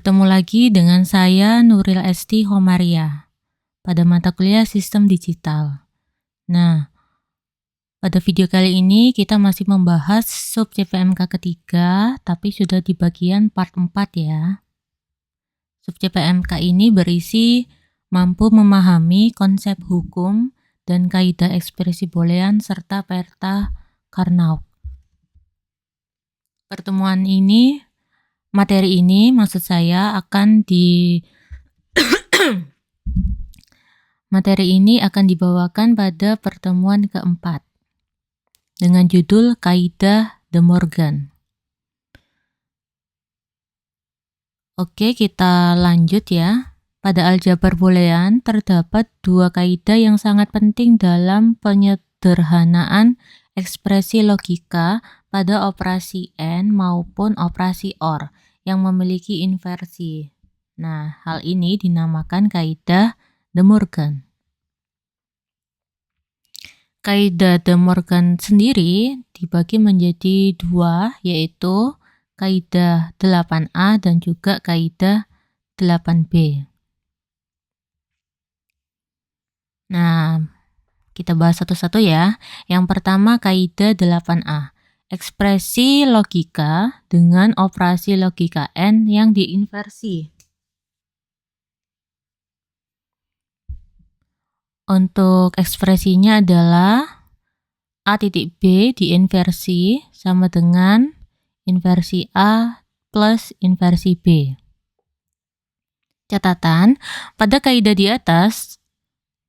Bertemu lagi dengan saya Nuril Esti Homaria pada mata kuliah Sistem Digital. Nah, pada video kali ini kita masih membahas sub CPMK ketiga, tapi sudah di bagian part 4 ya. Sub CPMK ini berisi mampu memahami konsep hukum dan kaidah ekspresi boolean serta peta Carnot. Materi ini maksud saya akan dibawakan pada pertemuan keempat dengan judul Kaidah De Morgan. Oke, kita lanjut ya. Pada aljabar boolean terdapat dua kaidah yang sangat penting dalam penyederhanaan ekspresi logika pada operasi AND maupun operasi OR yang memiliki inversi. Nah, hal ini dinamakan kaidah De Morgan. Kaidah De Morgan sendiri dibagi menjadi dua, yaitu kaidah 8A dan juga kaidah 8B. Nah, kita bahas satu-satu ya. Yang pertama kaidah 8A. Ekspresi logika dengan operasi logika AND yang diinversi. Untuk ekspresinya adalah A titik B diinversi sama dengan inversi A plus inversi B. Catatan, pada kaidah di atas,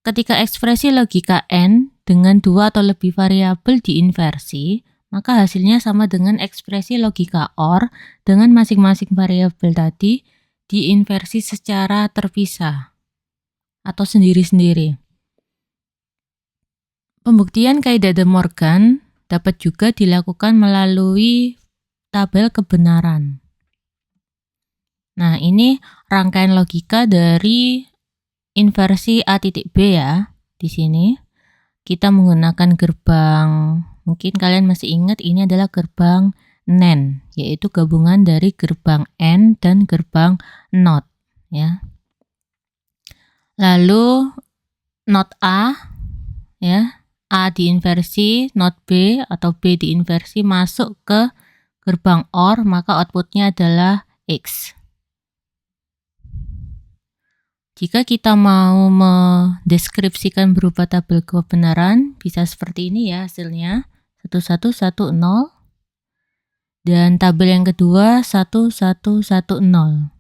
ketika ekspresi logika AND dengan dua atau lebih variabel diinversi, maka hasilnya sama dengan ekspresi logika OR dengan masing-masing variabel tadi diinversi secara terpisah atau sendiri-sendiri. Pembuktian kaidah De Morgan dapat juga dilakukan melalui tabel kebenaran. Nah, ini rangkaian logika dari inversi A titik B ya. Di sini kita menggunakan gerbang, mungkin kalian masih ingat ini adalah gerbang NAND, yaitu gabungan dari gerbang AND dan gerbang NOT ya. Lalu NOT A ya, A diinversi, NOT B atau B diinversi masuk ke gerbang OR, maka outputnya adalah X. Jika kita mau mendeskripsikan berupa tabel kebenaran, bisa seperti ini ya hasilnya, 1110. Dan tabel yang kedua 1110.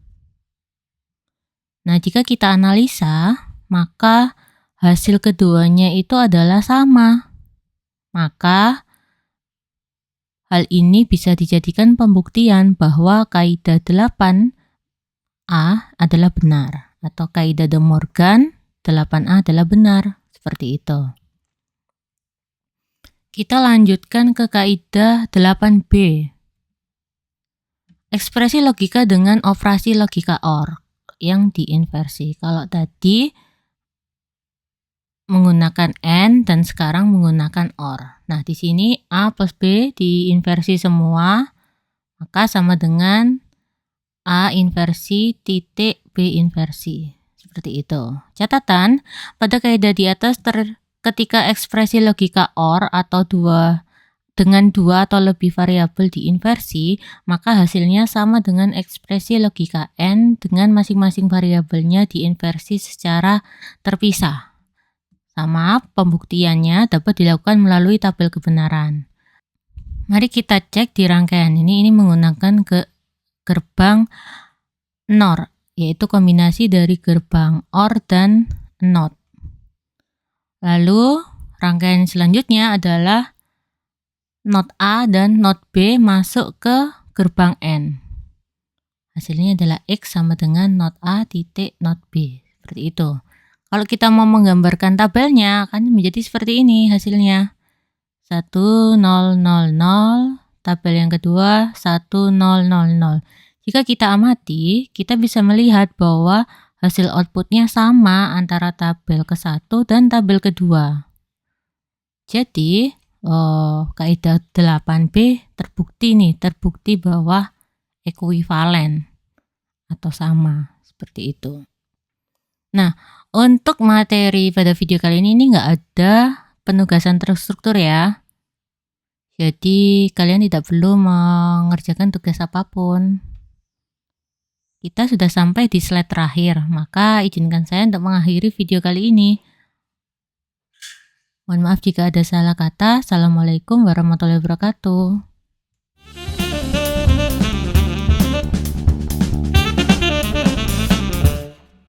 Nah, jika kita analisa, maka hasil keduanya itu adalah sama. Maka hal ini bisa dijadikan pembuktian bahwa kaidah 8A adalah benar. Atau kaidah De Morgan 8A adalah benar, seperti itu. Kita lanjutkan ke kaidah 8B. Ekspresi logika dengan operasi logika OR yang diinversi. Kalau tadi menggunakan AND dan sekarang menggunakan OR. Nah, di sini A plus B diinversi semua, maka sama dengan A inversi titik B inversi. Seperti itu. Catatan, pada kaidah di atas ketika ekspresi logika OR atau dengan dua atau lebih variabel diinversi, maka hasilnya sama dengan ekspresi logika AND dengan masing-masing variabelnya diinversi secara terpisah. Sama, pembuktiannya dapat dilakukan melalui tabel kebenaran. Mari kita cek di rangkaian ini menggunakan gerbang NOR, yaitu kombinasi dari gerbang OR dan NOT. Lalu rangkaian selanjutnya adalah NOT A dan NOT B masuk ke gerbang AND. Hasilnya adalah X sama dengan NOT A titik NOT B. Seperti itu. Kalau kita mau menggambarkan tabelnya akan menjadi seperti ini hasilnya. 1, 0, 0, 0. Tabel yang kedua 1, 0, 0, 0. Jika kita amati, kita bisa melihat bahwa hasil outputnya sama antara tabel ke-1 dan tabel kedua. Jadi, kaidah 8B terbukti bahwa ekuivalen atau sama, seperti itu. Nah, untuk materi pada video kali ini nggak ada penugasan terstruktur ya. Jadi kalian tidak perlu mengerjakan tugas apapun. Kita sudah sampai di slide terakhir, maka izinkan saya untuk mengakhiri video kali ini. Mohon maaf jika ada salah kata. Assalamualaikum warahmatullahi wabarakatuh.